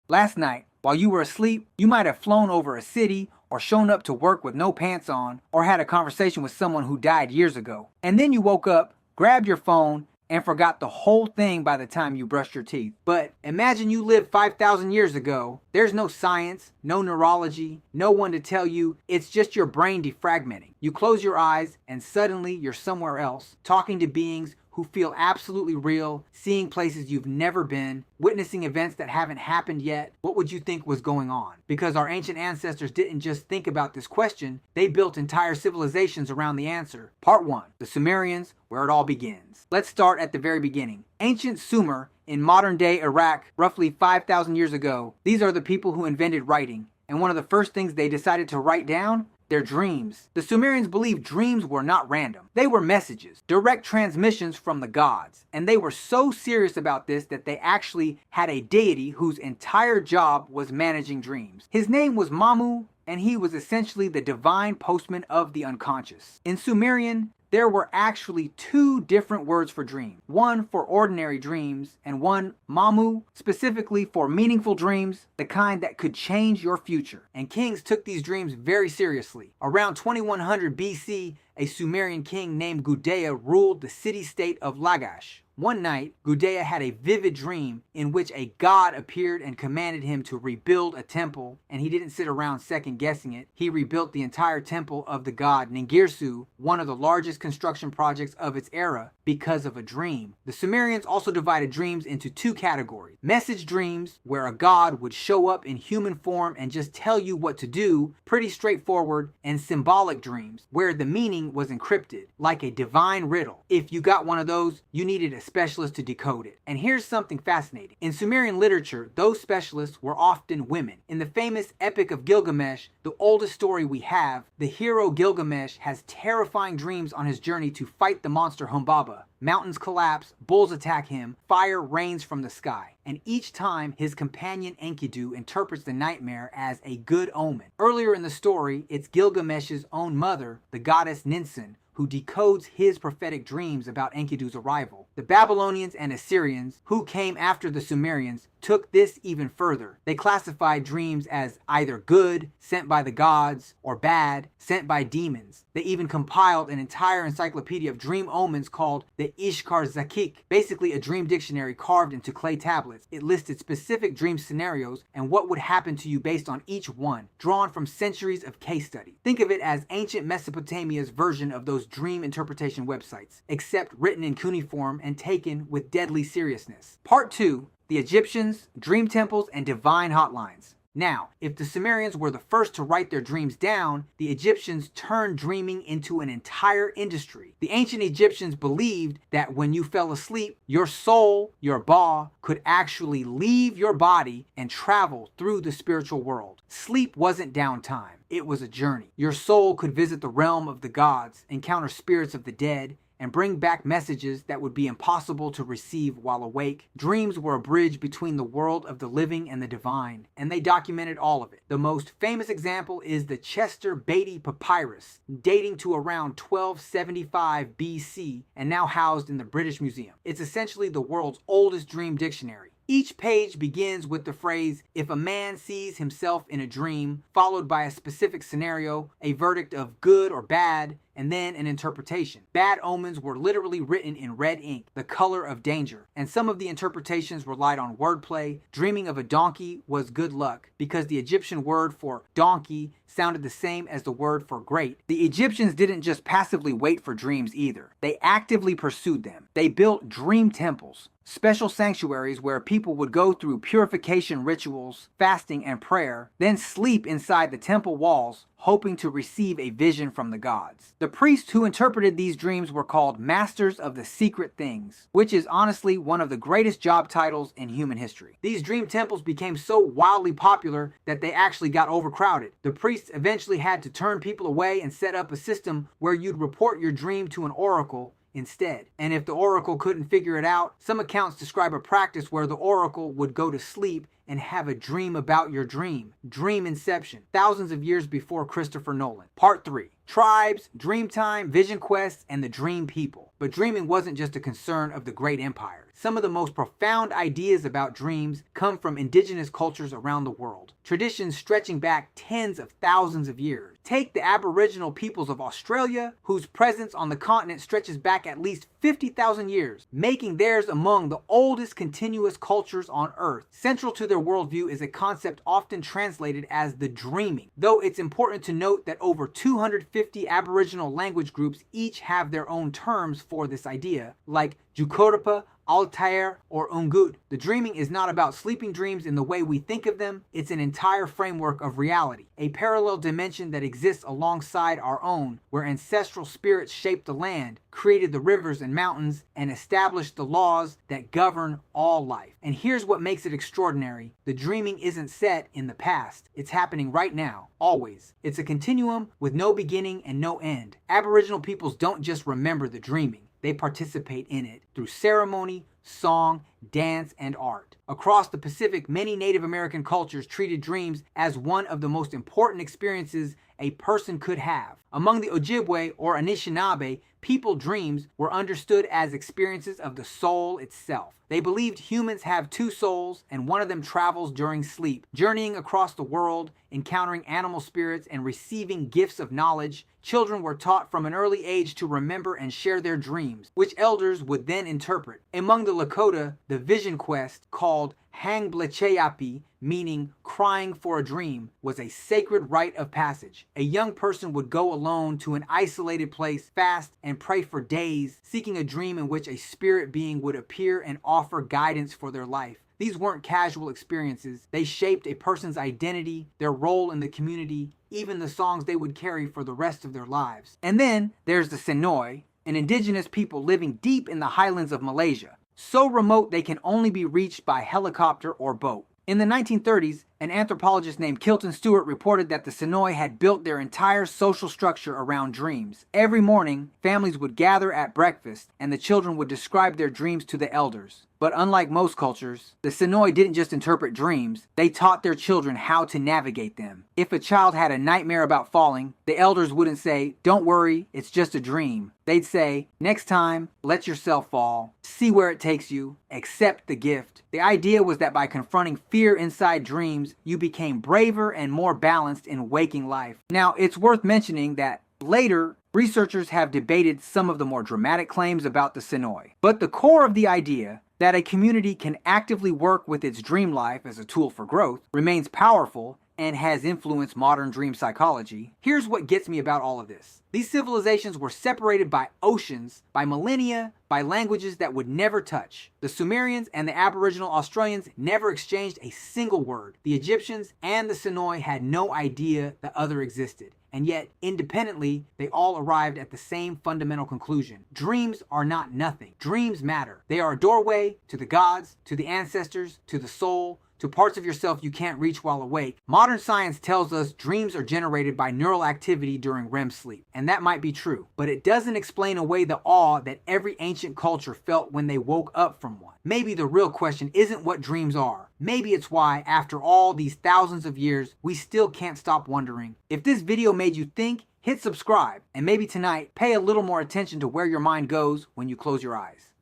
Last night, while you were asleep, you might have flown over a city or shown up to work with no pants on or had a conversation with someone who died years ago. And then you woke up, grabbed your phone, and forgot the whole thing by the time you brushed your teeth. But imagine you lived 5,000 years ago. There's no science, no neurology, no one to tell you. It's just your brain defragmenting. You close your eyes and suddenly you're somewhere else, talking to beings who feel absolutely real, seeing places you've never been, witnessing events that haven't happened yet. What would you think was going on? Because our ancient ancestors didn't just think about this question, they built entire civilizations around the answer. Part 1, the Sumerians, where it all begins. Let's start at the very beginning. Ancient Sumer, in modern-day Iraq, roughly 5,000 years ago, these are the people who invented writing. And one of the first things they decided to write down, their dreams. The Sumerians believed dreams were not random. They were messages, direct transmissions from the gods. And they were so serious about this that they actually had a deity whose entire job was managing dreams. His name was Mamu, and he was essentially the divine postman of the unconscious. In Sumerian, there were actually two different words for dream. One for ordinary dreams and one, Mamu, specifically for meaningful dreams, the kind that could change your future. And kings took these dreams very seriously. Around 2100 BC, a Sumerian king named Gudea ruled the city-state of Lagash. One night, Gudea had a vivid dream in which a god appeared and commanded him to rebuild a temple, and he didn't sit around second-guessing it. He rebuilt the entire temple of the god Ningirsu, one of the largest construction projects of its era, because of a dream. The Sumerians also divided dreams into two categories. Message dreams, where a god would show up in human form and just tell you what to do, pretty straightforward, and symbolic dreams, where the meaning was encrypted, like a divine riddle. If you got one of those, you needed a specialist to decode it. And here's something fascinating. In Sumerian literature, those specialists were often women. In the famous Epic of Gilgamesh, the oldest story we have, the hero Gilgamesh has terrifying dreams on his journey to fight the monster Humbaba. Mountains collapse, bulls attack him, fire rains from the sky. And each time, his companion Enkidu interprets the nightmare as a good omen. Earlier in the story, it's Gilgamesh's own mother, the goddess Ninsun, who decodes his prophetic dreams about Enkidu's arrival. The Babylonians and Assyrians, who came after the Sumerians, took this even further. They classified dreams as either good, sent by the gods, or bad, sent by demons. They even compiled an entire encyclopedia of dream omens called the Ishkar Zakik, basically a dream dictionary carved into clay tablets. It listed specific dream scenarios and what would happen to you based on each one, drawn from centuries of case study. Think of it as ancient Mesopotamia's version of those dream interpretation websites, except written in cuneiform and taken with deadly seriousness. Part 2, the Egyptians, dream temples, and divine hotlines. Now, if the Sumerians were the first to write their dreams down, the Egyptians turned dreaming into an entire industry. The ancient Egyptians believed that when you fell asleep, your soul, your ba, could actually leave your body and travel through the spiritual world. Sleep wasn't downtime, it was a journey. Your soul could visit the realm of the gods, encounter spirits of the dead, and bring back messages that would be impossible to receive while awake. Dreams were a bridge between the world of the living and the divine, and they documented all of it. The most famous example is the Chester Beatty Papyrus, dating to around 1275 BC and now housed in the British Museum. It's essentially the world's oldest dream dictionary. Each page begins with the phrase, if a man sees himself in a dream, followed by a specific scenario, a verdict of good or bad, and then an interpretation. Bad omens were literally written in red ink, the color of danger. And some of the interpretations relied on wordplay. Dreaming of a donkey was good luck, because the Egyptian word for donkey sounded the same as the word for great. The Egyptians didn't just passively wait for dreams either. They actively pursued them. They built dream temples, special sanctuaries where people would go through purification rituals, fasting, and prayer, then sleep inside the temple walls, hoping to receive a vision from the gods. The priests who interpreted these dreams were called masters of the secret things, which is honestly one of the greatest job titles in human history. These dream temples became so wildly popular that they actually got overcrowded. The priests eventually had to turn people away and set up a system where you'd report your dream to an oracle instead. And if the oracle couldn't figure it out, some accounts describe a practice where the oracle would go to sleep and have a dream about your dream. Dream inception, thousands of years before Christopher Nolan. Part 3. Tribes, Dreamtime, Vision Quests, and the Dream People. But dreaming wasn't just a concern of the great empires. Some of the most profound ideas about dreams come from indigenous cultures around the world, traditions stretching back tens of thousands of years. Take the Aboriginal peoples of Australia, whose presence on the continent stretches back at least 50,000 years, making theirs among the oldest continuous cultures on Earth. Central to their worldview is a concept often translated as the dreaming, though it's important to note that over 250 Aboriginal language groups each have their own terms for this idea, like Jukurapa, Altair, or Ungut. The dreaming is not about sleeping dreams in the way we think of them. It's an entire framework of reality, a parallel dimension that exists alongside our own, where ancestral spirits shaped the land, created the rivers and mountains, and established the laws that govern all life. And here's what makes it extraordinary. The dreaming isn't set in the past. It's happening right now, always. It's a continuum with no beginning and no end. Aboriginal peoples don't just remember the dreaming. They participate in it through ceremony, song, dance, and art. Across the Pacific, many Native American cultures treated dreams as one of the most important experiences a person could have. Among the Ojibwe or Anishinaabe, people dreams were understood as experiences of the soul itself. They believed humans have two souls and one of them travels during sleep, journeying across the world, encountering animal spirits, and receiving gifts of knowledge. Children were taught from an early age to remember and share their dreams, which elders would then interpret. Among the Lakota, the vision quest, called Hang Blecheapi, meaning crying for a dream, was a sacred rite of passage. A young person would go alone to an isolated place, fast, and pray for days, seeking a dream in which a spirit being would appear and offer guidance for their life. These weren't casual experiences. They shaped a person's identity, their role in the community, even the songs they would carry for the rest of their lives. And then there's the Senoi, an indigenous people living deep in the highlands of Malaysia, so remote they can only be reached by helicopter or boat. In the 1930s, an anthropologist named Kilton Stewart reported that the Senoi had built their entire social structure around dreams. Every morning, families would gather at breakfast, and the children would describe their dreams to the elders. But unlike most cultures, the Senoi didn't just interpret dreams, they taught their children how to navigate them. If a child had a nightmare about falling, the elders wouldn't say, "Don't worry, it's just a dream." They'd say, "Next time, let yourself fall, see where it takes you, accept the gift." The idea was that by confronting fear inside dreams, you became braver and more balanced in waking life. Now, it's worth mentioning that later, researchers have debated some of the more dramatic claims about the Senoi. But the core of the idea that a community can actively work with its dream life as a tool for growth remains powerful and has influenced modern dream psychology. Here's what gets me about all of this. These civilizations were separated by oceans, by millennia, by languages that would never touch. The Sumerians and the Aboriginal Australians never exchanged a single word. The Egyptians and the Senoi had no idea the other existed. And yet, independently, they all arrived at the same fundamental conclusion. Dreams are not nothing. Dreams matter. They are a doorway to the gods, to the ancestors, to the soul, to parts of yourself you can't reach while awake. Modern science tells us dreams are generated by neural activity during REM sleep, and that might be true, but it doesn't explain away the awe that every ancient culture felt when they woke up from one. Maybe the real question isn't what dreams are. Maybe it's why, after all these thousands of years, we still can't stop wondering. If this video made you think, hit subscribe, and maybe tonight, pay a little more attention to where your mind goes when you close your eyes.